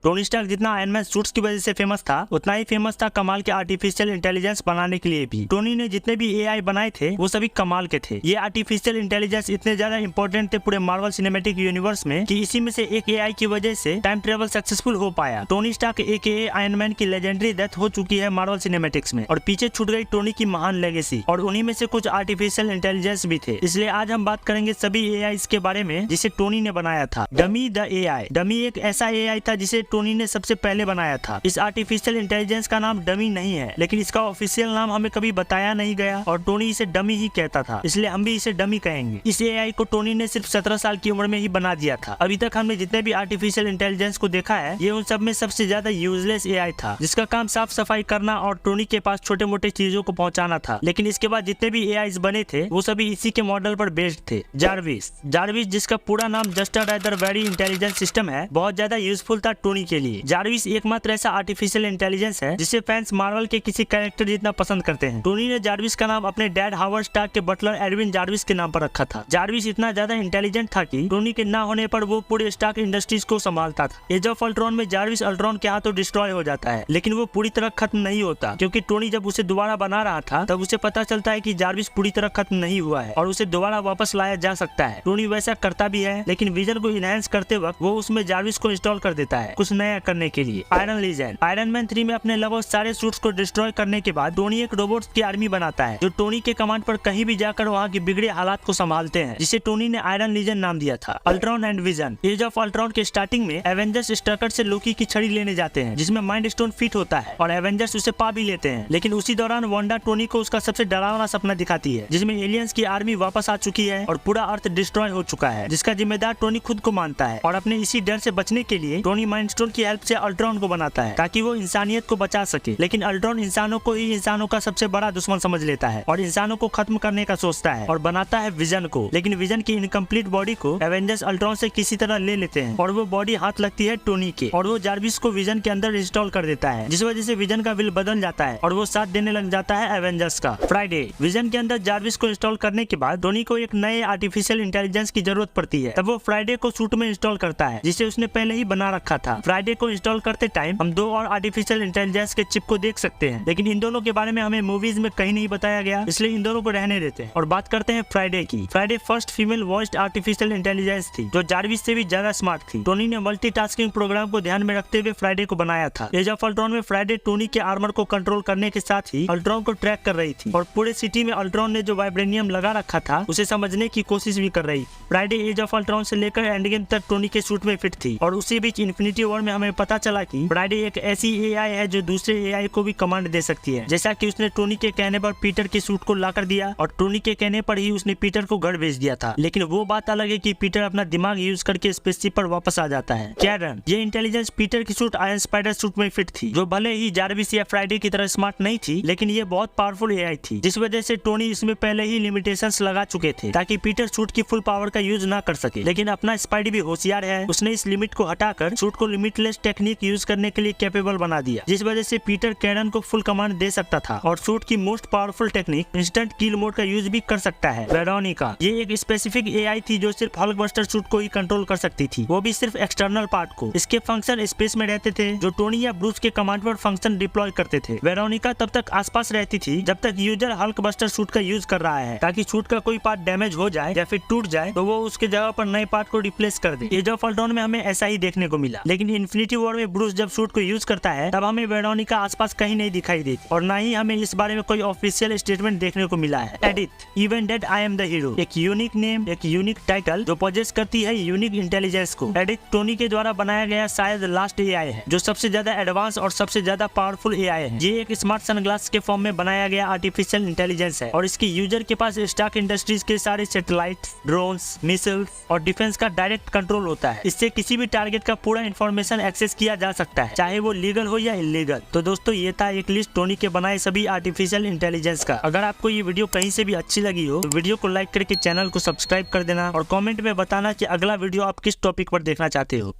Tony Stark जितना iron man suits की वजह से फेमस था, उतना ही फेमस था कमाल के आर्टिफिशियल इंटेलिजेंस बनाने के लिए भी। टोनी ने जितने भी एआई बनाए थे वो सभी कमाल के थे। ये आर्टिफिशियल इंटेलिजेंस इतने ज्यादा इंपॉर्टेंट थे पूरे मार्वल सिनेमैटिक यूनिवर्स में कि इसी में से एक एआई की वजह से टाइम ट्रेवल सक्सेसफुल हो पाया। Tony Stark aka Iron Man की लेजेंडरी डेथ हो चुकी है मार्वल सिनेमैटिक्स में, और पीछे छूट गई टोनी की महान लेगेसी, और उन्हीं में से कुछ आर्टिफिशियल इंटेलिजेंस भी थे। इसलिए आज हम बात करेंगे सभी एआई के बारे में जिसे टोनी ने बनाया था। Dummy the AI. डमी एक ऐसा एआई था जिसे टोनी ने सबसे पहले बनाया था। इस आर्टिफिशियल इंटेलिजेंस का नाम डमी नहीं है, लेकिन इसका ऑफिशियल नाम हमें कभी बताया नहीं गया और टोनी इसे डमी ही कहता था, इसलिए हम भी इसे डमी कहेंगे। इस एआई को टोनी ने सिर्फ 17 साल की उम्र में ही बना दिया था। अभी तक हमने जितने भी आर्टिफिशियल इंटेलिजेंस को देखा है, ये उन सब में सबसे ज्यादा यूजलेस एआई था, जिसका काम साफ सफाई करना और टोनी के पास छोटे मोटे चीजों को पहुंचाना था। लेकिन इसके बाद जितने भी एआईज बने थे वो सभी इसी के मॉडल पर बेस्ड थे। जार्विस। जार्विस जिसका पूरा नाम just rather very intelligent system है, बहुत ज्यादा यूजफुल था टोनी के लिए। जार्विस एकमात्र ऐसा आर्टिफिशियल इंटेलिजेंस है जिसे फैंस मार्वल के किसी कैरेक्टर जितना पसंद करते हैं। टोनी ने जार्विस का नाम अपने डैड हावर्ड स्टार्क के बटलर एडविन जार्विस के नाम पर रखा था। जार्विस इतना ज्यादा इंटेलिजेंट था कि टोनी के ना होने पर वो पूरे स्टार्क इंडस्ट्रीज को संभालता था। एज ऑफ अल्ट्रॉन में जार्विस अल्ट्रॉन के हाथों डिस्ट्रॉय हो जाता है, लेकिन वो पूरी तरह खत्म नहीं होता, क्योंकि टोनी जब उसे दोबारा बना रहा था तब उसे पता चलता है कि जार्विस पूरी तरह खत्म नहीं हुआ है और उसे दोबारा वापस लाया जा सकता है। टोनी वैसा करता भी है, लेकिन विजन को इनहेंस करते वक्त वो उसमें जार्विस को इंस्टॉल कर देता है कुछ नया करने के लिए। Iron legend. आयरन मैन 3 में अपने लगभग सारे सूट्स को डिस्ट्रॉय करने के बाद टोनी एक रोबोट्स की आर्मी बनाता है जो टोनी के कमांड पर कहीं भी जाकर वहाँ की बिगड़े हालात को संभालते हैं, जिसे टोनी ने आयरन लीजेंड नाम दिया था। Ultron and Vision. Age of Ultron के स्टार्टिंग में एवेंजर्स स्ट्रकर से लोकी की छड़ी लेने जाते हैं जिसमें माइंड स्टोन फिट होता है और एवेंजर्स उसे पा भी लेते हैं, लेकिन उसी दौरान वांडा टोनी को उसका सबसे डरावना सपना दिखाती है जिसमें एलियंस की आर्मी वापस आ चुकी है और पूरा अर्थ डिस्ट्रॉय हो चुका है, जिसका जिम्मेदार टोनी खुद को मानता है। और अपने इसी डर से बचने के लिए टोनी माइंड स्टोन की हेल्प से अल्ट्रॉन को बनाता है ताकि वो इंसानियत को बचा सके, लेकिन अल्ट्रॉन इंसानों को ही इंसानों का सबसे बड़ा दुश्मन समझ लेता है और इंसानों को खत्म करने का सोचता है और बनाता है विजन को। लेकिन विजन की इनकम्प्लीट बॉडी को एवेंजर्स अल्ट्रॉन से किसी तरह ले लेते हैं और वो बॉडी हाथ लगती है टोनी के और वो जार्विस को विजन के अंदर इंस्टॉल कर देता है, जिस वजह से विजन का विल बदल जाता है और वो साथ देने लग जाता है एवेंजर्स का। फ्राइडे। विजन के अंदर जार्विस को इंस्टॉल करने के बाद टोनी को एक नए आर्टिफिशियल इंटेलिजेंस की जरूरत पड़ती है, तब वो फ्राइडे को सूट में इंस्टॉल करता है जिसे उसने पहले ही बना रखा था। फ्राइडे को इंस्टॉल करते टाइम हम 2 और आर्टिफिशियल इंटेलिजेंस के चिप को देख सकते हैं, लेकिन इन दोनों के बारे में हमें मूवीज में कहीं नहीं बताया गया, इसलिए इन दोनों को रहने देते हैं और बात करते हैं फ्राइडे की। Friday first female voiced artificial intelligence थी जो जार्विस से भी ज्यादा स्मार्ट थी। टोनी ने मल्टीटास्किंग प्रोग्राम को ध्यान में रखते हुए फ्राइडे को बनाया था। एज ऑफ अल्ट्रॉन में फ्राइडे टोनी के आर्मर को कंट्रोल करने के साथ ही अल्ट्रॉन को ट्रैक कर रही थी और पूरे सिटी में अल्ट्रॉन ने जो वाइब्रेनियम लगा रखा था उसे समझने की कोशिश भी कर रही। फ्राइडे एज ऑफ अल्ट्रॉन से लेकर एंड गेम तक टोनी के सूट में फिट थी और उसी बीच इन्फिनिटी वॉर में हमें पता चला कि फ्राइडे एक ऐसी एआई है जो दूसरे एआई को भी कमांड दे सकती है, जैसा कि उसने टोनी के कहने पर पीटर के सूट को ला कर दिया और टोनी के कहने पर ही उसने पीटर को घर भेज दिया था। लेकिन वो बात अलग है कि पीटर अपना दिमाग यूज करके स्पेसशिप पर वापस आ जाता है। कैरन। ये इंटेलिजेंस पीटर की सूट आयरन स्पाइडर सूट में फिट थी, जो भले ही जार्विस या फ्राइडे की तरह स्मार्ट नहीं थी, लेकिन ये बहुत पावरफुल एआई थी, जिस वजह से टोनी इसमें पहले ही लिमिटेशंस लगा चुके थे ताकि पीटर सूट की फुल पावर का यूज ना कर सके। लेकिन अपना स्पाइडी भी होशियार है, उसने इस लिमिट को हटाकर सूट को लिमिटलेस टेक्निक यूज करने के लिए कैपेबल बना दिया, जिस वजह से पीटर कैरन को फुल कमांड दे सकता था और सूट की मोस्ट पावरफुल टेक्निक इंस्टेंट किल मोड का यूज भी कर सकता है। वेरोनिका। ये एक स्पेसिफिक एआई थी जो सिर्फ हल्कबस्टर सूट को ही कंट्रोल कर सकती थी, वो भी सिर्फ एक्सटर्नल पार्ट को। इसके फंक्शन स्पेस में रहते थे जो टोनी या ब्रूस के कमांड पर फंक्शन डिप्लॉय करते थे। वेरोनिका तब तक आसपास रहती थी जब तक यूजर हल्कबस्टर सूट का यूज कर रहा है, ताकि सूट का कोई पार्ट डैमेज हो जाए या फिर टूट जाए तो वो उसके जगह पर नए पार्ट को रिप्लेस कर दे। एज ऑफ अल्ट्रॉन में हमें ऐसा ही देखने को मिला, लेकिन इन्फिनिटी वॉर में ब्रूस जब सूट को यूज करता है तब हमें वेरोनिका आसपास कहीं नहीं दिखाई देती और न ही हमें इस बारे में कोई ऑफिशियल स्टेटमेंट देखने को मिला है। EDITH. Even dead I am the hero. एक यूनिक नेम, एक यूनिक टाइटल जो पॉजेस करती है यूनिक इंटेलिजेंस को। एडिथ टोनी के द्वारा बनाया गया शायद लास्ट एआई है जो सबसे ज्यादा एडवांस और सबसे ज्यादा पावरफुल एआई है। ये एक स्मार्ट सनग्लास के फॉर्म में बनाया गया आर्टिफिशियल इंटेलिजेंस है और इसके यूजर के पास स्टार्क इंडस्ट्रीज के सारे सैटेलाइट, ड्रोन्स, मिसाइल्स और डिफेंस का डायरेक्ट कंट्रोल होता है। इससे किसी भी टारगेट का पूरा इंफॉर्मेशन एक्सेस किया जा सकता है, चाहे वो लीगल हो या इलीगल। तो दोस्तों ये था एक लिस्ट टोनी के बनाए सभी आर्टिफिशियल इंटेलिजेंस का। अगर आपको ये वीडियो कहीं से भी अच्छी लगी हो तो वीडियो को लाइक करके चैनल को सब्सक्राइब कर देना और कमेंट में बताना कि अगला वीडियो आप किस टॉपिक पर देखना चाहते हो।